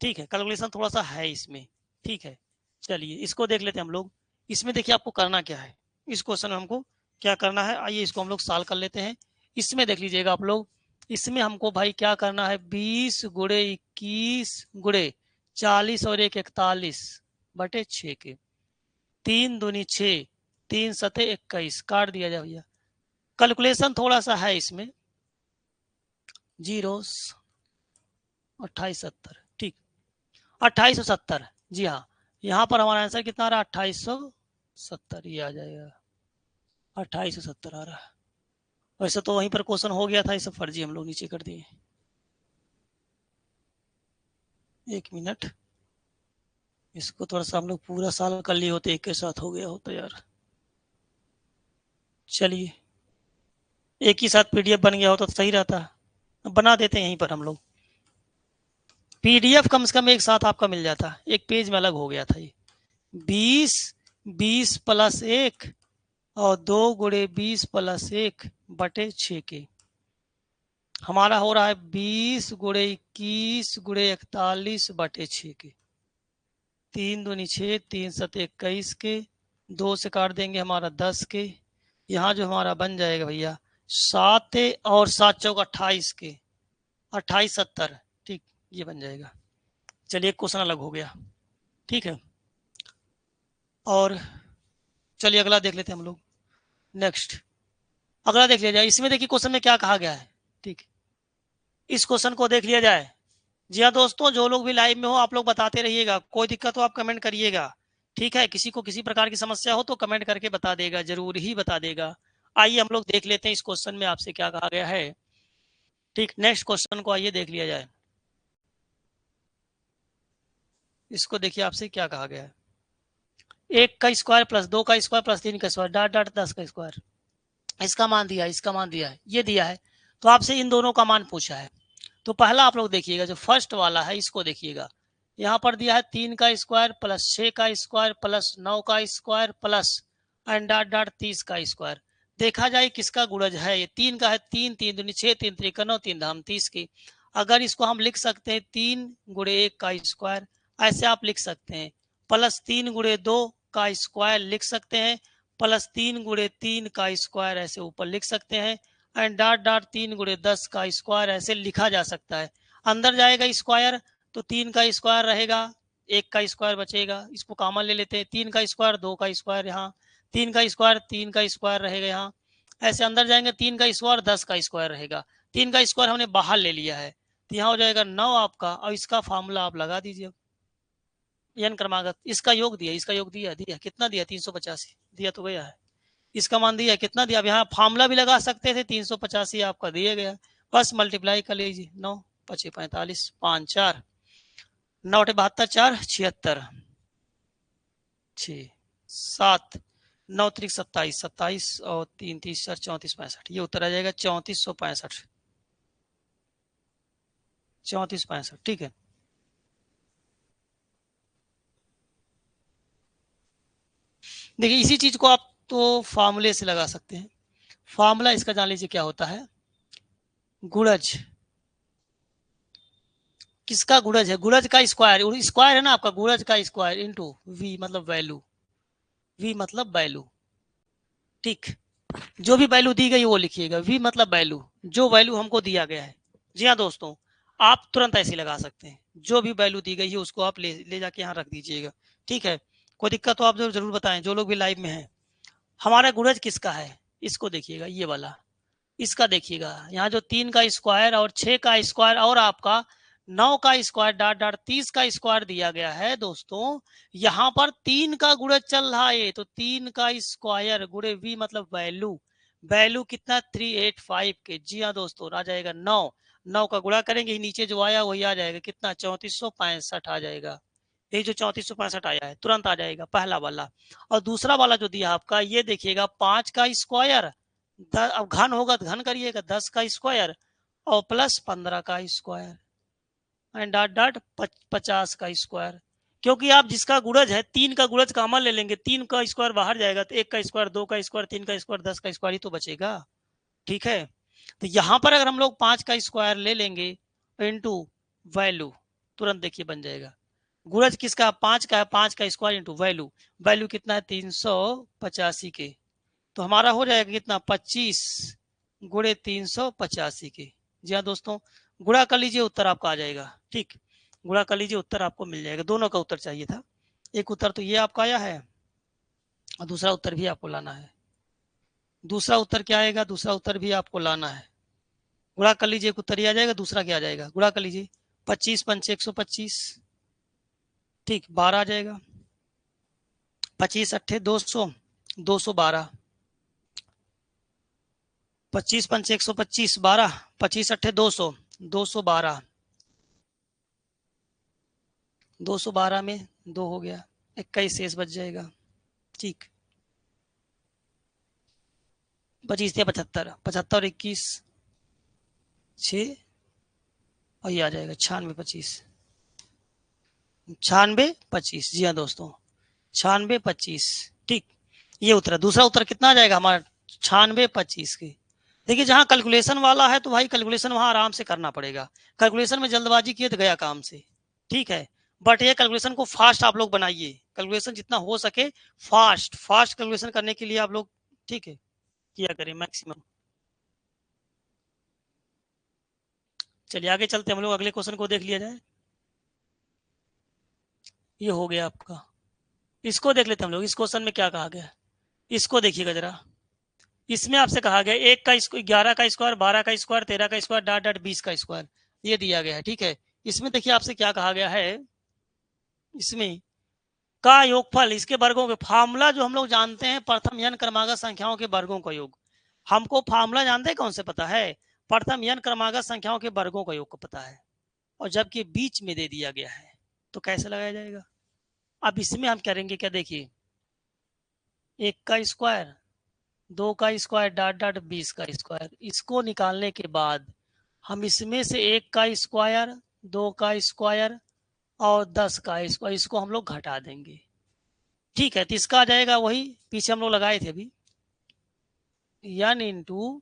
ठीक है। कैलकुलेशन थोड़ा सा है इसमें, ठीक है। चलिए इसको देख लेते हैं हम लोग। इसमें देखिए आपको करना क्या है, इस क्वेश्चन में हमको क्या करना है, आइए इसको हम लोग सॉल्व कर लेते हैं। इसमें देख लीजिएगा आप लोग, इसमें हमको भाई क्या करना है, 20 गुणे 21 गुणे 40 और 1 41 बटे 6 के, 3 दूनी 6, 3 सते 21, काट दिया जाए भैया। कैलकुलेशन थोड़ा सा है इसमें, जीरो 2870, ठीक, 2870, जी हाँ। यहाँ पर हमारा आंसर कितना आ रहा है, 2870, ये आ जाएगा 2870 आ रहा है। वैसे तो वहीं पर क्वेश्चन हो गया था, इसे फर्जी हम लोग नीचे कर दिए। 1 मिनट, इसको थोड़ा सा हम लोग पूरा साल कर लिए होते, एक के साथ हो गया होता यार। चलिए एक ही साथ पीडीएफ बन गया होता तो सही रहता, बना देते हैं यहीं पर हम लोग। पीडीएफ कम से कम एक साथ आपका मिल जाता, एक पेज में अलग हो गया था ये। 20 20 प्लस 1 और 2 गुणे 20 प्लस 1 बटे 6 के, हमारा हो रहा है 20 गुणे 21 गुणे 41 बटे 6 के, 3 दूनी 6, 3 सत 21 के, 2 से काट देंगे हमारा 10 के, यहाँ जो हमारा बन जाएगा भैया 7 और 7 चौक 28 के, 2870, ठीक, ये बन जाएगा। चलिए क्वेश्चन अलग हो गया, ठीक है। और चलिए अगला देख लेते हैं हम लोग। नेक्स्ट अगला देख लिया जाए। इसमें देखिए क्वेश्चन में क्या कहा गया है, ठीक, इस क्वेश्चन को देख लिया जाए। जी हाँ दोस्तों, जो लोग भी लाइव में हो आप लोग बताते रहिएगा, कोई दिक्कत हो आप कमेंट करिएगा, ठीक है। किसी को किसी प्रकार की समस्या हो तो कमेंट करके बता देगा, जरूर ही बता देगा। आइए हम लोग देख लेते हैं इस क्वेश्चन में आपसे क्या कहा गया है, ठीक। नेक्स्ट क्वेश्चन को आइए देख लिया जाए। इसको देखिए आपसे क्या कहा गया है, 1 का स्क्वायर प्लस 2 का स्क्वायर प्लस 3 का स्क्वायर डॉट डॉट 10 का स्क्वायर, इसका मान दिया है, इसका मान दिया है, ये दिया है, तो आपसे इन दोनों का मान पूछा है। तो पहला आप लोग देखिएगा, जो फर्स्ट वाला है इसको देखिएगा, यहाँ पर दिया है 3 का स्क्वायर प्लस 6 का स्क्वायर प्लस 9 का square plus and dot dot 30 का स्क्वायर। देखा जाए किसका गुणज है, ये 3 का है, 3 3 दूनी 6 3 त्रिक 9 3 धाम 30 की। अगर इसको हम लिख सकते हैं 3 गुणे 1 का स्क्वायर, ऐसे आप लिख सकते हैं, प्लस 3 गुणे 2 का स्क्वायर लिख सकते हैं, प्लस 3 गुणे 3 का स्क्वायर ऐसे ऊपर लिख सकते हैं, एंड डॉट डॉट 3 गुणे 10 का स्क्वायर ऐसे लिखा जा सकता है। अंदर जाएगा स्क्वायर तो 3 का स्क्वायर रहेगा, 1 का स्क्वायर बचेगा, इसको कॉमन ले लेते हैं, 3 का स्क्वायर 2 का स्क्वायर यहाँ, 3 का स्क्वायर 3 का स्क्वायर रहेगा यहाँ, ऐसे अंदर जाएंगे 3 का स्क्वायर 10 का स्क्वायर रहेगा, 3 का स्क्वायर हमने बाहर ले लिया है, तो यहाँ हो जाएगा 9 आपका, और इसका फार्मूला आप लगा दीजिए, n क्रमागत, इसका योग दिया, इसका योग दिया, दिया कितना दिया 385 दिया तो गया है, इसका मान दिया कितना दिया, अब यहाँ फार्मूला भी लगा सकते थे, 385 आपका दिया गया, बस मल्टीप्लाई कर लीजिए, 9 25 45 5 4 9 72 4 76 6 7 9 त्रिक 27 27 और 3 30 4 34 65, ये उत्तर आ जाएगा 3465, 3465, ठीक है। देखिए इसी चीज को आप तो फार्मूले से लगा सकते हैं, फार्मूला इसका जान लीजिए क्या होता है, गुणज, किसका गुणज है, गुणज का स्क्वायर, स्क्वायर है ना आपका, गुणज का स्क्वायर इंटू वी मतलब वैल्यू, वी मतलब वैल्यू, ठीक, जो भी वैल्यू दी गई वो लिखिएगा, वी मतलब वैल्यू, जो वैल्यू हमको दिया गया है। जी हाँ दोस्तों, आप तुरंत ऐसे लगा सकते हैं, जो भी वैल्यू दी गई है उसको आप ले जाके यहाँ रख दीजिएगा, ठीक है। कोई दिक्कत हो आप जरूर बताएं, जो लोग भी लाइव में हैं। हमारा गुणज किसका है, इसको देखिएगा, ये वाला, इसका देखिएगा, यहाँ जो 3 का स्क्वायर और 6 का स्क्वायर और आपका 9 का स्क्वायर डॉट डॉट 30 का स्क्वायर दिया गया है दोस्तों, यहाँ पर 3 का गुणज चल रहा है, तो 3 का स्क्वायर गुणे वी मतलब वैल्यू, वैल्यू कितना 385 के, जी हाँ दोस्तों आ जाएगा 9, 9 का गुणा करेंगे, नीचे जो आया वही आ जाएगा, कितना 3465 आ जाएगा, ये जो 3465 आया है तुरंत आ जाएगा पहला वाला। और दूसरा वाला जो दिया आपका, ये देखिएगा 5 का स्क्वायर, अब घन होगा तो घन करिएगा, 10 का स्क्वायर और प्लस 15 का स्क्वायर एंड डॉट डॉट 50 का स्क्वायर, क्योंकि आप जिसका गुणज है 3 का गुणज कॉमन ले लेंगे, 3 का स्क्वायर बाहर जाएगा तो 1 का स्क्वायर 2 का स्क्वायर 3 का स्क्वायर 10 का स्क्वायर ही तो बचेगा, ठीक है। तो यहाँ पर अगर हम लोग 5 का स्क्वायर ले लेंगे इंटू वैल्यू, तुरंत देखिए बन जाएगा, गुणज किसका 5 का है, 5 का स्क्वायर इंटू वैल्यू, वैल्यू कितना है 385 के, तो हमारा हो जाएगा कितना 25 गुणे 385 के। जी हाँ दोस्तों, गुणा कर लीजिए उत्तर आपका आ जाएगा, ठीक, गुणा कर लीजिए उत्तर आपको मिल जाएगा, दोनों का उत्तर चाहिए था, एक उत्तर तो ये आपका आया है और दूसरा उत्तर भी आपको लाना है, दूसरा उत्तर क्या आएगा, दूसरा उत्तर भी आपको लाना है, गुणा कर लीजिए एक उत्तर ही आ जाएगा, दूसरा क्या आ जाएगा, गुणा कर लीजिए, 25 पंचे 125, ठीक 12 आ जाएगा, 25 अट्ठे 200 212, 25 पंचे 125 12, 25 अट्ठे 200 212, 212 में 2 हो गया, 21 शेष बच जाएगा, ठीक, 25 थे 75, 75 और 21 6 और ये आ जाएगा 96 25, 96 25, जी हाँ दोस्तों 96 25, ठीक, ये उत्तर है। दूसरा उत्तर कितना आ जाएगा हमारा 96 25 के। देखिए जहां कैलकुलेशन वाला है तो भाई कैलकुलेशन वहां आराम से करना पड़ेगा, कैलकुलेशन में जल्दबाजी किए तो गया काम से, ठीक है। बट ये कैलकुलेशन को फास्ट आप लोग बनाइए, कैलकुलेशन जितना हो सके फास्ट फास्ट कैलकुलेशन करने के लिए आप लोग, ठीक है, किया करें मैक्सिमम। चलिए आगे चलते हम लोग, अगले क्वेश्चन को देख लिया जाए, ये हो गया आपका, इसको देख लेते हम लोग, इस क्वेश्चन में क्या कहा गया, इसको देखिएगा जरा, इसमें आपसे कहा गया 1 का 11 का स्क्वायर 12 का स्क्वायर 13 का स्क्वायर डॉट डॉट 20 का स्क्वायर, ये दिया गया है, ठीक है। इसमें देखिए आपसे क्या कहा गया है, इसमें का योगफल, इसके वर्गों के फार्मूला जो हम लोग जानते हैं, प्रथम n क्रमागत संख्याओं के वर्गों का योग, हमको फार्मूला जानते हैं कौन से पता है, प्रथम n क्रमागत संख्याओं के वर्गों का योग को पता है, और जबकि बीच में दे दिया गया है, तो कैसे लगाया जाएगा? अब इसमें हम करेंगे क्या, देखिए 1 का स्क्वायर, 2 का स्क्वायर डॉट डॉट 20 का स्क्वायर, इसको निकालने के बाद हम इसमें से 1 का स्क्वायर, 2 का स्क्वायर और 10 का स्क्वायर, इसको हम लोग घटा देंगे। ठीक है, तो इसका आ जाएगा वही पीछे हम लोग लगाए थे अभी, n into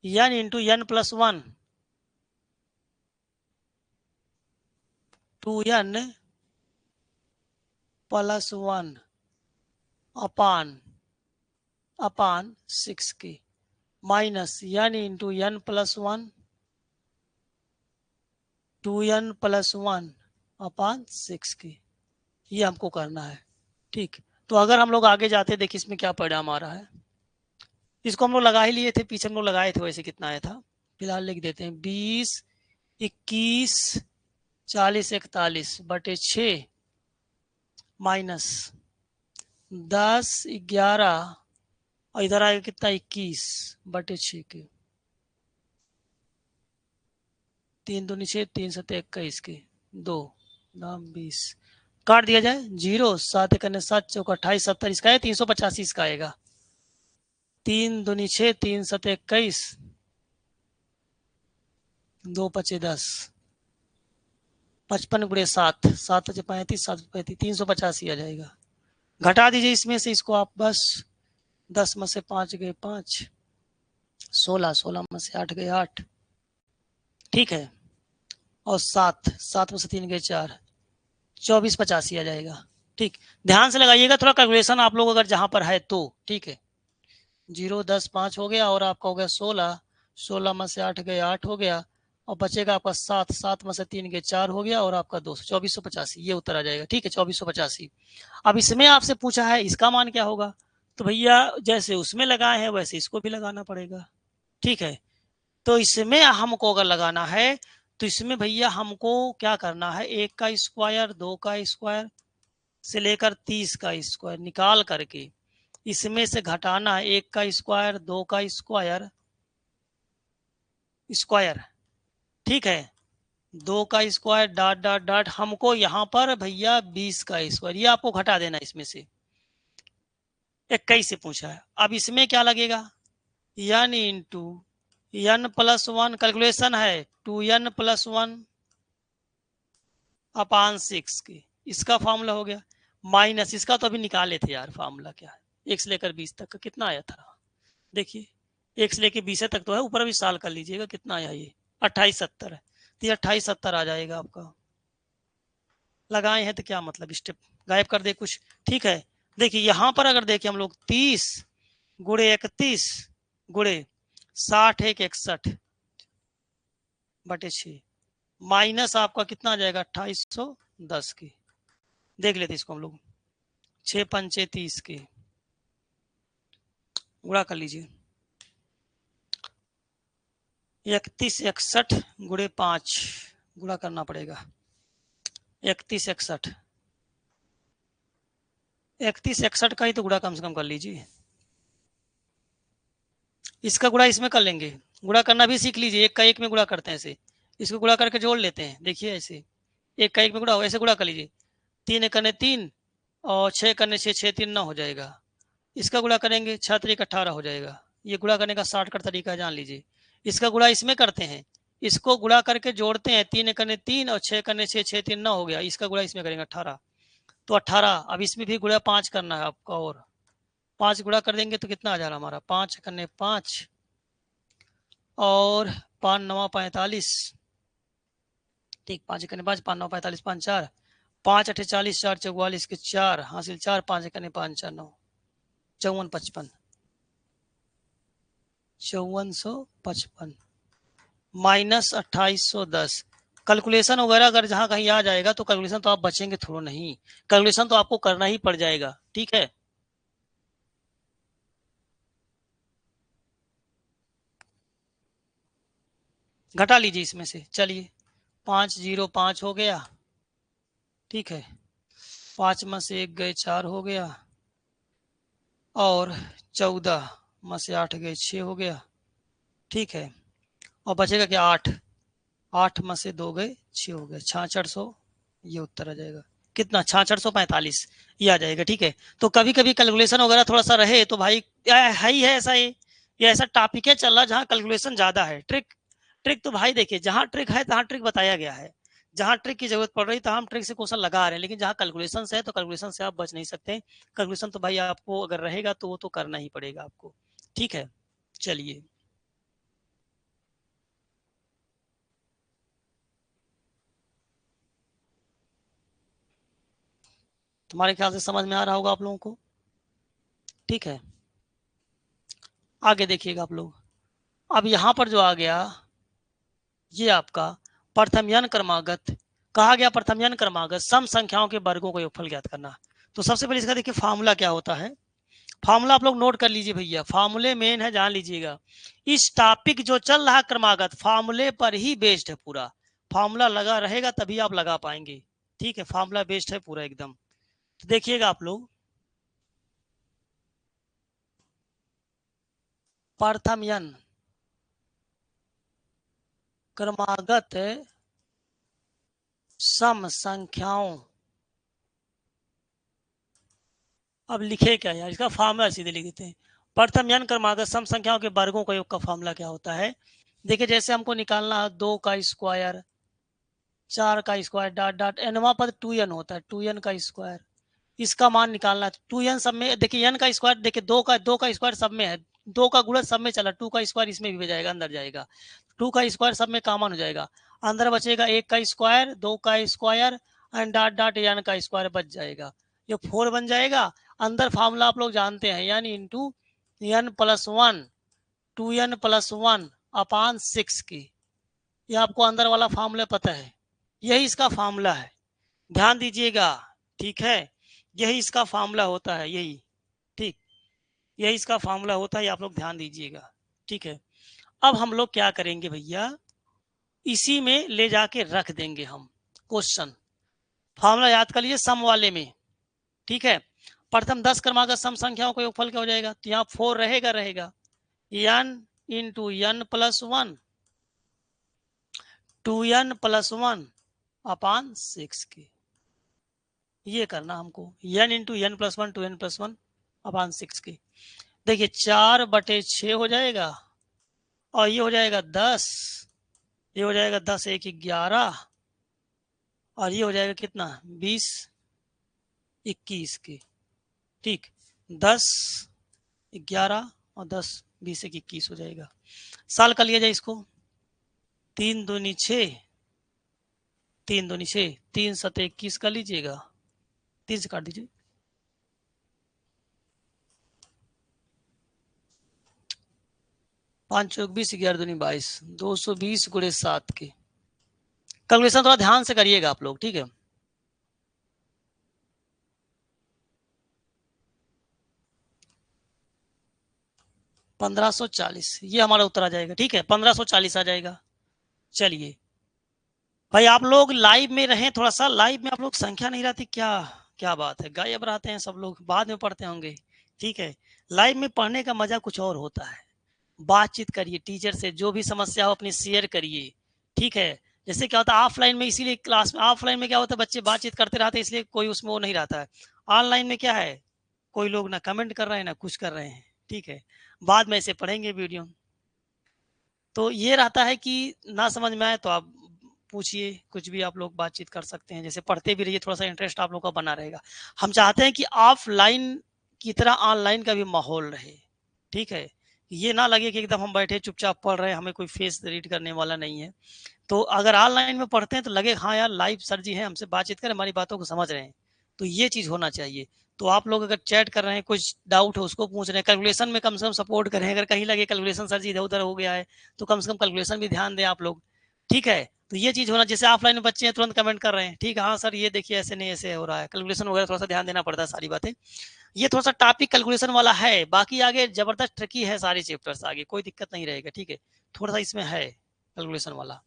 n plus 1 2n plus 1 अपान 6 की minus n into n plus 1 2n plus 1 अपान 6 की, ये हमको करना है। ठीक, तो अगर हम लोग आगे जाते, देखिए इसमें क्या परिणाम आ रहा है। इसको हम लोग लगा ही लिए थे, पीछे हम लोग लगाए थे, वैसे कितना आया था फिलहाल लिख देते हैं, 20 21 40 41 बटे 6 माइनस 10 11 और इधर आएगा कितना 21 बटे 6 के, 3 दूनी 6 3 7 21 के 2 दाम 20 काट दिया जाए, 0 7 करने 7 चौक 28 70 इसका है, 385 इसका आएगा, 3 दूनी 6 3 7 21 2 पचे 10 55 गुड़े 7 7 पचे 35 7 35 385 आ जाएगा। घटा दीजिए इसमें से इसको आप बस, 10 में से 5 गए 5, 16 16 में से 8 गए 8, ठीक है, और 7 7 में से 3 गए 4, 2485 आ जाएगा। ठीक, ध्यान से लगाइएगा थोड़ा कैलकुलेशन आप लोग अगर जहां पर है तो, ठीक है, 0 10 5 हो गया और आपका हो गया 16, 16 में से 8 गए 8 हो गया और बचेगा आपका 7, 7 में से 3 गए 4 हो गया और आपका 200 2485, ये उत्तर आ जाएगा। ठीक है, 2485। अब इसमें आपसे पूछा है इसका मान क्या होगा, तो भैया जैसे उसमें लगाए हैं वैसे इसको भी लगाना पड़ेगा। ठीक है, तो इसमें हमको अगर लगाना है तो इसमें भैया हमको क्या करना है, 1 का स्क्वायर 2 का स्क्वायर से लेकर 30 का स्क्वायर निकाल करके इसमें से घटाना है 1 का स्क्वायर 2 का स्क्वायर स्क्वायर, ठीक है, 2 का स्क्वायर डॉट डॉट डॉट, हमको यहाँ पर भैया 20 का स्क्वायर, ये आपको घटा देना इसमें से, 21 से पूछा है। अब इसमें क्या लगेगा, n into n plus 1 calculation है 2n प्लस 1 अपान 6 की, इसका फॉर्मूला हो गया, माइनस इसका तो अभी निकाले थे यार, फॉर्मूला क्या है, 1 से लेकर 20 तक का कितना आया था, देखिए 1 से लेकर 20 तक तो है, ऊपर भी साल कर लीजिएगा कितना आया, ये 2870 है, तो ये 2870 आ जाएगा आपका। लगाए हैं तो क्या मतलब स्टेप गायब कर दे कुछ। ठीक है, देखिए यहां पर अगर देखिए हम लोग 30 गुड़े 31 गुड़े 60 एक 61 बटे 6 माइनस आपका कितना आ जाएगा 2810 की, देख लेते इसको हम लोग, 6 पंचे 30 की गुणा कर लीजिए, 31 61 गुड़े 5 गुणा करना पड़ेगा, 31 61 31 61 का ही तो गुणा कम से कम कर लीजिए, इसका गुणा इसमें कर लेंगे, गुणा करना भी सीख लीजिए, 1 का 1 में गुणा करते हैं ऐसे, इसको गुणा करके जोड़ लेते हैं, देखिए ऐसे 1 का 1 में गुणा हो, ऐसे गुणा कर लीजिए, 3 करने 3 और 6 करने 6 6 3 9 हो जाएगा, इसका गुणा करेंगे 6 3 18 हो जाएगा, ये गुणा करने का शॉर्टकट तरीका जान लीजिए। इसका गुणा इसमें करते हैं, इसको गुणा करके जोड़ते हैं, 3 करने 3 और 6 करने 6 6 3 9 हो गया, इसका गुणा इसमें करेंगे 18, तो 18, अब इसमें भी गुणा 5 करना है आपका, और 5 गुणा कर देंगे तो कितना आ जा रहा हमारा, 5 करने 5 और 5 9 45, ठीक, 5 करने 5 5 9 45 5 4 5 8 40 4 44 के 4 हासिल 4 5 करने 5 4 9 54 55 5455 माइनस 2810, कैलकुलेशन वगैरह अगर जहां कहीं आ जाएगा तो कैलकुलेशन तो आप बचेंगे थोड़ा नहीं, कैलकुलेशन तो आपको करना ही पड़ जाएगा। ठीक है, घटा लीजिए इसमें से, चलिए 505 हो गया, ठीक है, 5 में से 1 गए 4 हो गया और 14 में से 8 गए 6 हो गया, ठीक है, और बचेगा क्या 8, 8 में से 2 गए 6 हो गया, 6600 ये उत्तर आ जाएगा कितना 6645 ये आ जाएगा। ठीक है, तो कभी कभी कैलकुलेशन वगैरह थोड़ा सा रहे तो भाई है ही है ऐसा, ये ऐसा टॉपिक है चल रहा जहाँ कैलकुलेशन ज्यादा है। ट्रिक ट्रिक तो भाई देखिए जहाँ ट्रिक है तहाँ ट्रिक बताया गया है, जहाँ ट्रिक की जरूरत पड़ रही तो हम ट्रिक से क्वेश्चन लगा रहे हैं, लेकिन जहाँ कैलकुलेशन है तो कैलकुलेशन से आप बच नहीं सकते। कैलकुलेशन तो भाई आपको अगर रहेगा तो वो तो करना ही पड़ेगा आपको। ठीक है, चलिए तुम्हारे ख्याल से समझ में आ रहा होगा आप लोगों को। ठीक है, आगे देखिएगा आप लोग। अब यहाँ पर जो आ गया ये आपका प्रथमयन क्रमागत कहा गया। प्रथमयन क्रमागत सम संख्याओं के वर्गों का योगफल ज्ञात करना। तो सबसे पहले इसका देखिए फार्मूला क्या होता है। फार्मूला आप लोग नोट कर लीजिए भैया, फार्मूले मेन है, जान लीजिएगा। इस टॉपिक जो चल रहा क्रमागत फार्मूले पर ही बेस्ड है पूरा। फार्मूला लगा रहेगा तभी आप लगा पाएंगे। ठीक है, फार्मूला बेस्ड है पूरा एकदम। तो देखिएगा आप लोग, प्रथमयन क्रमागत सम संख्याओं, अब लिखे क्या यार, इसका फार्मूला सीधे लिखते हैं। प्रथमयन क्रमागत सम संख्याओं के वर्गों का योग का फार्मूला क्या होता है। देखिए जैसे हमको निकालना है 2 का स्क्वायर, 4 का स्क्वायर डॉट डॉट एनवा पद 2n होता है, 2n का स्क्वायर, इसका मान निकालना है। 2n सब में देखिए n का स्क्वायर, देखिए 2 का स्क्वायर सब में है, 2 का गुणज सब में चला, 2 का स्क्वायर इसमें भी जाएगा, अंदर जाएगा, 2 का स्क्वायर सब में कॉमन हो जाएगा, अंदर बचेगा 1 का स्क्वायर, 2 का square and dot dot n का स्क्वायर बच जाएगा, ये 4 बन जाएगा। अंदर फार्मूला आप लोग जानते हैं, यानी into n plus one, 2n plus one upon 6 की, ये आपको अंदर वाला फार्मूला पता है, यही इसका फार्मूला है, ध्यान दीजिएगा। ठीक है, यही इसका फार्मूला होता है, यही। ठीक, यही इसका फार्मूला होता है, आप लोग ध्यान दीजिएगा। ठीक है, अब हम लोग क्या करेंगे भैया, इसी में ले जाके रख देंगे हम क्वेश्चन। फार्मूला याद कर लीजिए सम वाले में। ठीक है, प्रथम 10 क्रमागत सम संख्याओं का योगफल क्या हो जाएगा, तो यहाँ 4 रहेगा, n into n plus one, 2n plus one upon 6 की, ये करना हमको, n into n plus one, 2n plus one upon 6 की। देखिए 4/6 हो जाएगा, और ये हो जाएगा 10, ये हो जाएगा 10 1 11, और ये हो जाएगा कितना 20 21 की। ठीक, 10 11 और 10 20 1 21 हो जाएगा। साल कर लिया जाए इसको, 3 दूनी 6, 3 दूनी 6, 3 7 21 कर लीजिएगा, 3 से काट दीजिए, 5 चौक 20 11 दूनी 22, 220 गुणे 7 की। कैलकुलेशन थोड़ा ध्यान से करिएगा आप लोग। ठीक है, 1540 ये हमारा उत्तर आ जाएगा। ठीक है, 1540 आ जाएगा। चलिए भाई, आप लोग लाइव में रहें, थोड़ा सा लाइव में आप लोग संख्या नहीं रहती, क्या क्या बात है, गायब रहते हैं सब लोग, बाद में पढ़ते होंगे। ठीक है, लाइव में पढ़ने का मजा कुछ और होता है। बातचीत करिए टीचर से, जो भी समस्या हो अपनी शेयर करिए। ठीक है, जैसे क्या होता है ऑफलाइन में, इसीलिए क्लास में ऑफलाइन में क्या होता है बच्चे बातचीत करते रहते हैं, इसलिए कोई उसमें वो नहीं रहता है। ऑनलाइन में क्या है, कोई लोग ना कमेंट कर रहे हैं ना कुछ कर रहे हैं। ठीक है, बाद में ऐसे पढ़ेंगे वीडियो। तो ये रहता है कि ना समझ में आए तो आप पूछिए, कुछ भी आप लोग बातचीत कर सकते हैं, जैसे पढ़ते भी रहिए, थोड़ा सा इंटरेस्ट आप लोग का बना रहेगा। हम चाहते हैं कि ऑफलाइन की तरह ऑनलाइन का भी माहौल रहे। ठीक है, ये ना लगे कि एकदम हम बैठे चुपचाप पढ़ रहे हैं, हमें कोई फेस रीड करने वाला नहीं है। तो अगर ऑनलाइन में पढ़ते हैं तो लगे हाँ यार लाइव सर जी हैं, हमसे बातचीत करें, हमारी बातों को समझ रहे हैं, तो ये चीज़ होना चाहिए। तो आप लोग अगर चैट कर रहे हैं, कुछ डाउट है उसको पूछ रहे हैं, कैलकुलेशन में कम से कम सपोर्ट करें, अगर कहीं लगे कैलकुलेशन सर जी इधर उधर हो गया है तो कम से कम कैलकुलेशन भी ध्यान दें आप लोग। ठीक है, तो ये चीज़ होना, जैसे ऑफलाइन में बच्चे हैं तुरंत कमेंट कर रहे हैं, ठीक है हाँ सर ये देखिए ऐसे नहीं ऐसे हो रहा है, कैलकुलेशन वगैरह थोड़ा सा ध्यान देना पड़ता है, सारी बातें। ये थोड़ा सा टॉपिक कैलकुलेशन वाला है, बाकी आगे जबरदस्त ट्रिकी है सारे चैप्टर्स, आगे कोई दिक्कत नहीं रहेगा। ठीक है, थोड़ा सा इसमें है कैलकुलेशन वाला।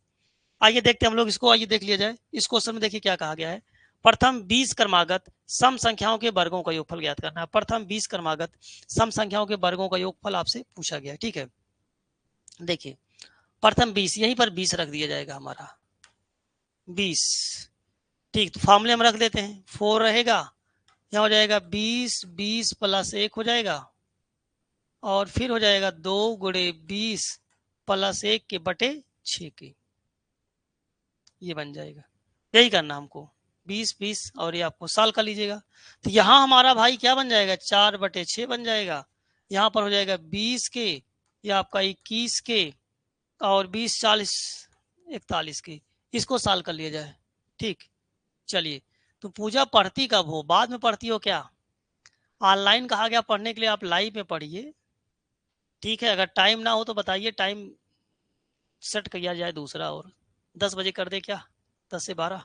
आइए देखते हैं हम लोग इसको, आइए देख लिया जाए। इस क्वेश्चन में देखिए क्या कहा गया है। प्रथम 20 क्रमागत सम संख्याओं के वर्गों का योगफल ज्ञात करना है। प्रथम 20 क्रमागत सम संख्याओं के वर्गों का योगफल आपसे पूछा गया है। ठीक है, देखिए प्रथम 20, यहीं पर 20 रख दिया जाएगा हमारा 20। ठीक, तो फॉर्मूले हम रख देते हैं। 4 रहेगा, यहाँ हो जाएगा 20, 20 प्लस 1 हो जाएगा, और फिर हो जाएगा 2 गुणे 20 प्लस 1 के बटे 6 के, ये बन जाएगा। यही करना हमको, 20 20 और ये आपको साल का लीजिएगा। तो यहाँ हमारा भाई क्या बन जाएगा, 4/6 बन जाएगा। यहाँ पर हो जाएगा 20 के, ये आपका 21 के, और 20 40 41 के, इसको साल कर लिया जाए। ठीक, चलिए। तो पूजा पढ़ती कब हो, बाद में पढ़ती हो क्या? ऑनलाइन कहा गया पढ़ने के लिए, आप लाइव में पढ़िए। ठीक है, अगर टाइम ना हो तो बताइए, टाइम सेट किया जाए दूसरा, और 10 बजे कर दे क्या, 10 से 12,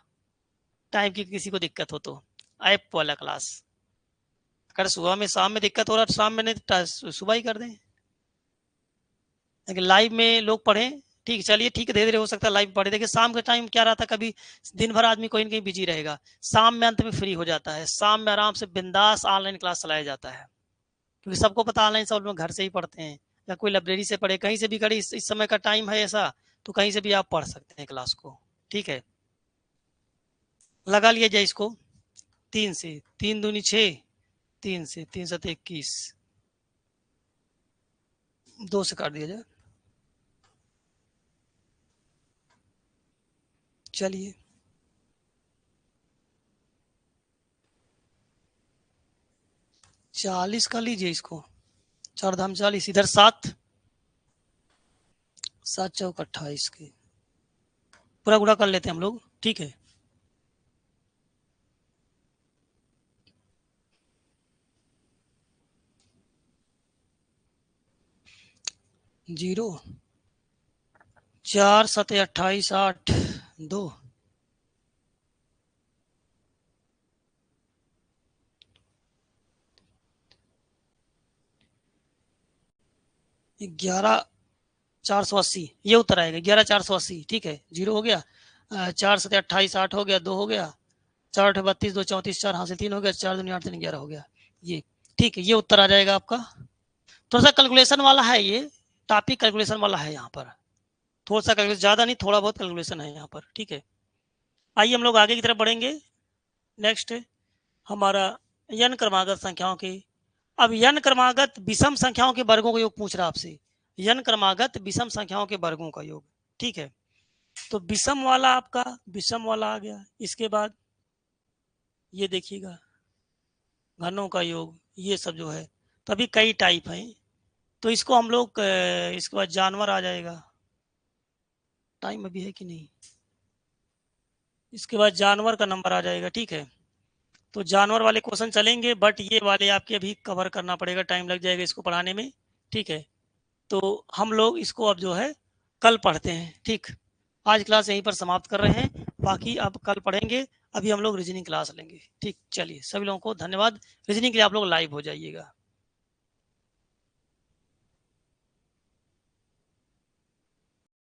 टाइम की किसी को दिक्कत हो तो। ऐप वाला क्लास अगर सुबह में शाम में दिक्कत हो रहा है, शाम में नहीं तो सुबह ही कर दें, लेकिन लाइव में लोग पढ़ें। ठीक, चलिए ठीक है, धीरे धीरे हो सकता है लाइव पढ़े। देखिए शाम के टाइम क्या रहता है, कभी दिन भर आदमी कहीं न कहीं बिजी रहेगा, शाम में अंत में फ्री हो जाता है, शाम में आराम से बिंदास ऑनलाइन क्लास चलाया जाता है, क्योंकि सबको पता ऑनलाइन सब लोग घर से ही पढ़ते हैं, या कोई लाइब्रेरी से पढ़े, कहीं से भी करें। इस समय का टाइम है ऐसा, तो कहीं से भी आप पढ़ सकते हैं क्लास को। ठीक है, लगा लिया जाए इसको। 3 से 3 दूनी 6, 3 से 3 7 21, 2 से काट दिया जाए। चलिए 40 का लीजिए इसको, 4 धाम 40, इधर 7 7 चौक 28 के पूरा गुणा कर लेते हैं हम लोग। ठीक है, जीरो 4 7 28 8 2, 11,480, ये उत्तर आएगा 11,480। ठीक है, जीरो हो गया, 4 7 28 8 हो गया, 2 हो गया, 4 8 32 2 34 4 हासिल 3 हो गया, 4 दूनी 8 3 11 हो गया ये। ठीक है, ये उत्तर आ जाएगा आपका। थोड़ा सा कैलकुलेशन वाला है ये टॉपिक, कैलकुलेशन वाला है यहाँ पर, थोड़ा सा कैलकुलेशन, ज़्यादा नहीं, थोड़ा बहुत कैलकुलेशन है यहाँ पर। ठीक है, आइए हम लोग आगे की तरफ बढ़ेंगे। नेक्स्ट हमारा n क्रमागत संख्याओं के, अब n क्रमागत विषम संख्याओं के वर्गों का योग पूछ रहा आपसे, n क्रमागत विषम संख्याओं के वर्गों का योग। ठीक है, तो विषम वाला आपका विषम वाला आ गया, इसके बाद ये देखिएगा घनों का योग, ये सब जो है, तो अभी कई टाइप हैं, तो इसको हम लोग इसके बाद जानवर आ जाएगा, टाइम अभी है कि नहीं, इसके बाद जानवर का नंबर आ जाएगा। ठीक है, तो जानवर वाले क्वेश्चन चलेंगे, बट ये वाले आपके अभी कवर करना पड़ेगा, टाइम लग जाएगा इसको पढ़ाने में। ठीक है, तो हम लोग इसको अब जो है कल पढ़ते हैं। ठीक, आज क्लास यहीं पर समाप्त कर रहे हैं, बाकी अब कल पढ़ेंगे। अभी हम लोग रीजनिंग क्लास लेंगे। ठीक, चलिए सभी लोगों को धन्यवाद। रीजनिंग के लिए आप लोग लाइव हो जाइएगा।